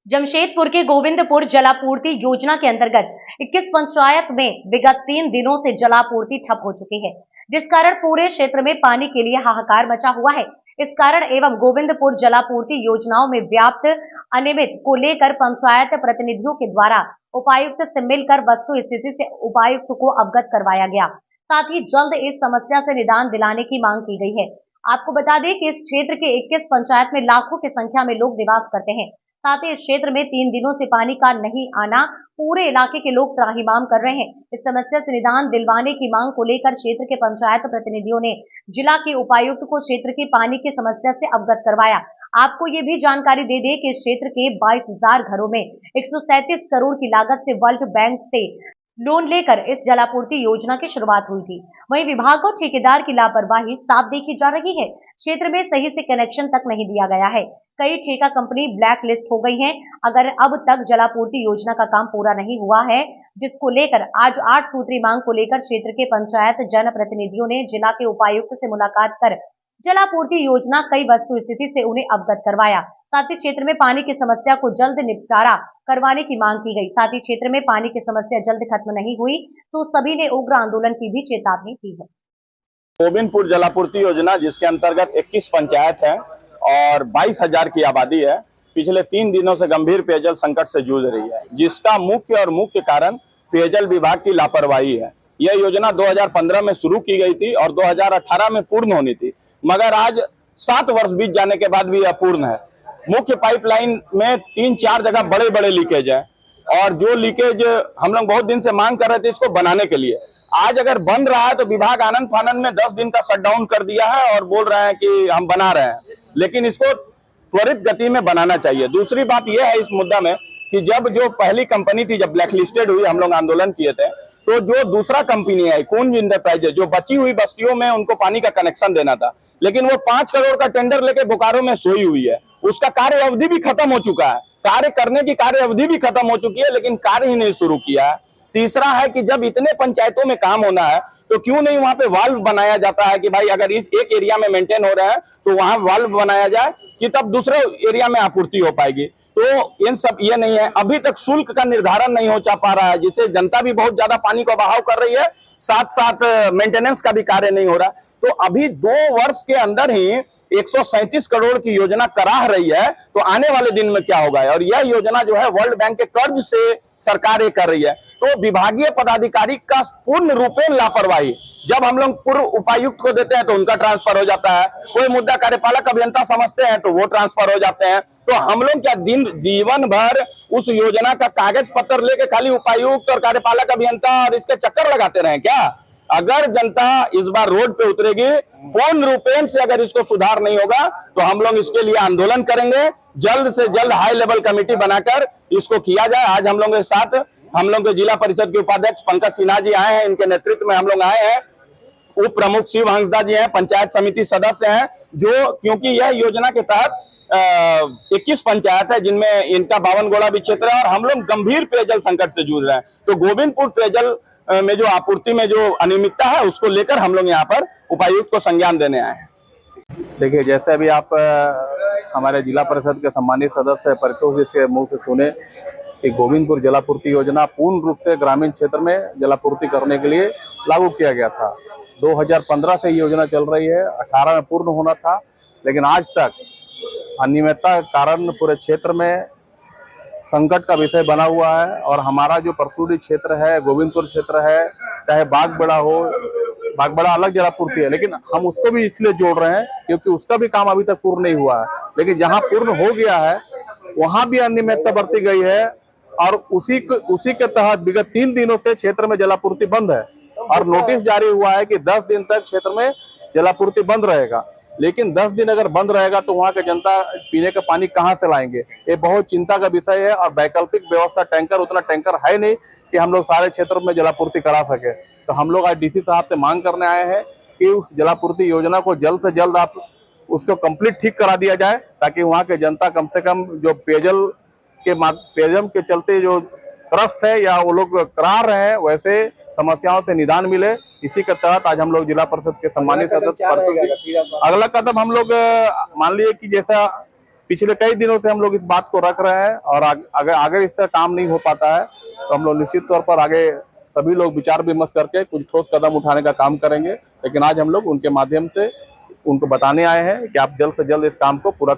जमशेदपुर के गोविंदपुर जलापूर्ति योजना के अंतर्गत 21 पंचायत में विगत 3 दिनों से जलापूर्ति ठप हो चुकी है, जिस कारण पूरे क्षेत्र में पानी के लिए हाहाकार मचा हुआ है। इस कारण एवं गोविंदपुर जलापूर्ति योजनाओं में व्याप्त अनियमित को लेकर पंचायत प्रतिनिधियों के द्वारा उपायुक्त से मिलकर वस्तु स्थिति से उपायुक्त को अवगत करवाया गया। साथ ही जल्द इस समस्या से निदान दिलाने की मांग की गई है। आपको बता दें कि इस क्षेत्र के 21 पंचायत में लाखों की संख्या में लोग निवास करते हैं। साथ ही इस क्षेत्र में 3 दिनों से पानी का नहीं आना पूरे इलाके के लोग त्राहिमाम कर रहे हैं। इस समस्या से निदान दिलवाने की मांग को लेकर क्षेत्र के पंचायत प्रतिनिधियों ने जिला के उपायुक्त को क्षेत्र की पानी की समस्या से अवगत करवाया। आपको ये भी जानकारी दे दें कि इस क्षेत्र के 22,000 घरों में 137 करोड़ की लागत से वर्ल्ड बैंक से लोन लेकर इस जलापूर्ति योजना की शुरुआत हुई थी। वहीं विभाग और ठेकेदार की लापरवाही साफ देखी जा रही है। क्षेत्र में सही से कनेक्शन तक नहीं दिया गया है। कई ठेका कंपनी ब्लैक लिस्ट हो गई हैं। अगर अब तक जलापूर्ति योजना का काम पूरा नहीं हुआ है, जिसको लेकर आज 8 सूत्री मांग को लेकर क्षेत्र के पंचायत जन प्रतिनिधियों ने जिला के उपायुक्त से मुलाकात कर जलापूर्ति योजना कई वस्तु स्थिति से उन्हें अवगत करवाया। साथ ही क्षेत्र में पानी की समस्या को जल्द निपटारा करवाने की मांग की गई। साथ ही क्षेत्र में पानी की समस्या जल्द खत्म नहीं हुई तो सभी ने उग्र आंदोलन की भी चेतावनी दी है। गोविंदपुर जलापूर्ति योजना जिसके अंतर्गत 21 पंचायत है और 22,000 की आबादी है, पिछले 3 दिनों से गंभीर पेयजल संकट से जूझ रही है, जिसका मुख्य कारण पेयजल विभाग की लापरवाही है। यह योजना 2015 में शुरू की गई थी और 2018 में पूर्ण होनी थी, मगर आज 7 वर्ष बीत जाने के बाद भी यह पूर्ण है। मुख्य पाइपलाइन में 3-4 जगह बड़े बड़े लीकेज है और जो लीकेज हम लोग बहुत दिन से मांग कर रहे थे इसको बनाने के लिए, आज अगर बन रहा है तो विभाग आनंद फानंद में 10 दिन का शटडाउन कर दिया है और बोल रहे हैं कि हम बना रहे हैं, लेकिन इसको त्वरित गति में बनाना चाहिए। दूसरी बात यह है इस मुद्दा में कि जब जो पहली कंपनी थी, जब ब्लैकलिस्टेड हुई, हम लोग आंदोलन किए थे, तो जो दूसरा कंपनी है कुंज इंटरप्राइजेज, जो बची हुई बस्तियों में उनको पानी का कनेक्शन देना था, लेकिन वो 5 करोड़ का टेंडर लेके बोकारो में सोई हुई है। उसका कार्य अवधि भी खत्म हो चुका है, कार्य करने की कार्य अवधि भी खत्म हो चुकी है, लेकिन कार्य ही नहीं शुरू किया है। तीसरा है कि जब इतने पंचायतों में काम होना है तो क्यों नहीं वहां पे वाल्व बनाया जाता है कि भाई अगर इस एक एरिया में मेंटेन हो रहा है तो वहां वाल्व बनाया जाए कि तब दूसरे एरिया में आपूर्ति हो पाएगी। तो इन सब ये नहीं है, अभी तक शुल्क का निर्धारण नहीं हो पा रहा है, जिससे जनता भी बहुत ज्यादा पानी का बहाव कर रही है, साथ साथ मेंटेनेंस का भी कार्य नहीं हो रहा। तो अभी 2 वर्ष के अंदर ही 137 करोड़ की योजना कराह रही है, तो आने वाले दिन में क्या होगा। और यह योजना जो है वर्ल्ड बैंक के कर्ज से सरकार ये कर रही है। तो विभागीय पदाधिकारी का पूर्ण रूपेण लापरवाही, जब हम लोग पूर्व उपायुक्त को देते हैं तो उनका ट्रांसफर हो जाता है, कोई मुद्दा कार्यपालक अभियंता समझते हैं तो वो ट्रांसफर हो जाते हैं। तो हम लोग क्या जीवन भर उस योजना का कागज पत्र लेके खाली उपायुक्त और कार्यपालक अभियंता और इसके चक्कर लगाते रहे क्या? अगर जनता इस बार रोड पे उतरेगी, पूर्ण रूपेण से अगर इसको सुधार नहीं होगा तो हम लोग इसके लिए आंदोलन करेंगे। जल्द से जल्द हाई लेवल कमेटी बनाकर इसको किया जाए। आज हम लोग के साथ हम लोग के जिला परिषद के उपाध्यक्ष पंकज सिन्हा जी आए हैं, इनके नेतृत्व में हम लोग आए हैं। उप प्रमुख शिव हंसदा जी हैं, पंचायत समिति सदस्य हैं, जो क्योंकि यह योजना के तहत 21 पंचायत है जिनमें इनका 52 गोड़ा भी क्षेत्र है और हम लोग गंभीर पेयजल संकट से जूझ रहे हैं। तो गोविंदपुर पेयजल में जो आपूर्ति में जो अनियमितता है उसको लेकर हम लोग यहाँ पर उपायुक्त को संज्ञान देने आए हैं। देखिए, जैसे अभी आप हमारे जिला परिषद के सम्मानित सदस्य परितोष जी के मुंह से सुने कि गोविंदपुर जलापूर्ति योजना पूर्ण रूप से ग्रामीण क्षेत्र में जलापूर्ति करने के लिए लागू किया गया था। 2015 से ये योजना चल रही है, 18 में पूर्ण होना था, लेकिन आज तक अनियमितता के कारण पूरे क्षेत्र में संकट का विषय बना हुआ है। और हमारा जो परसूडी क्षेत्र है, गोविंदपुर क्षेत्र है, चाहे बागबड़ा हो, बागबड़ा अलग जलापूर्ति है, लेकिन हम उसको भी इसलिए जोड़ रहे हैं क्योंकि उसका भी काम अभी तक पूर्ण नहीं हुआ है। लेकिन जहां पूर्ण हो गया है वहां भी अनियमितता बरती गई है और उसी के तहत विगत 3 दिनों से क्षेत्र में जलापूर्ति बंद है और नोटिस जारी हुआ है कि 10 दिन तक क्षेत्र में जलापूर्ति बंद रहेगा। लेकिन 10 दिन अगर बंद रहेगा तो वहां के जनता पीने का पानी कहां से लाएंगे, ये बहुत चिंता का विषय है। और वैकल्पिक व्यवस्था टैंकर, उतना टैंकर है नहीं कि हम लोग सारे क्षेत्रों में जलापूर्ति करा सके। तो हम लोग आज डीसी साहब से मांग करने आए हैं कि उस जलापूर्ति योजना को जल्द से जल्द आप उसको कंप्लीट ठीक करा दिया जाए, ताकि वहां के जनता कम से कम जो पेयजल के चलते जो त्रस्त है या वो लोग करा रहे हैं, वैसे समस्याओं से निदान मिले। इसी के तहत आज हम लोग जिला परिषद के सम्मानित सदस्य, अगला कदम हम लोग मान लिए कि जैसा पिछले कई दिनों से हम लोग इस बात को रख रहे हैं और अगर इससे काम नहीं हो पाता है तो हम लोग निश्चित तौर पर आगे सभी लोग विचार विमर्श करके कुछ ठोस कदम उठाने का काम करेंगे। लेकिन आज हम लोग उनके माध्यम से उनको बताने आए हैं कि आप जल्द से जल्द इस काम को पूरा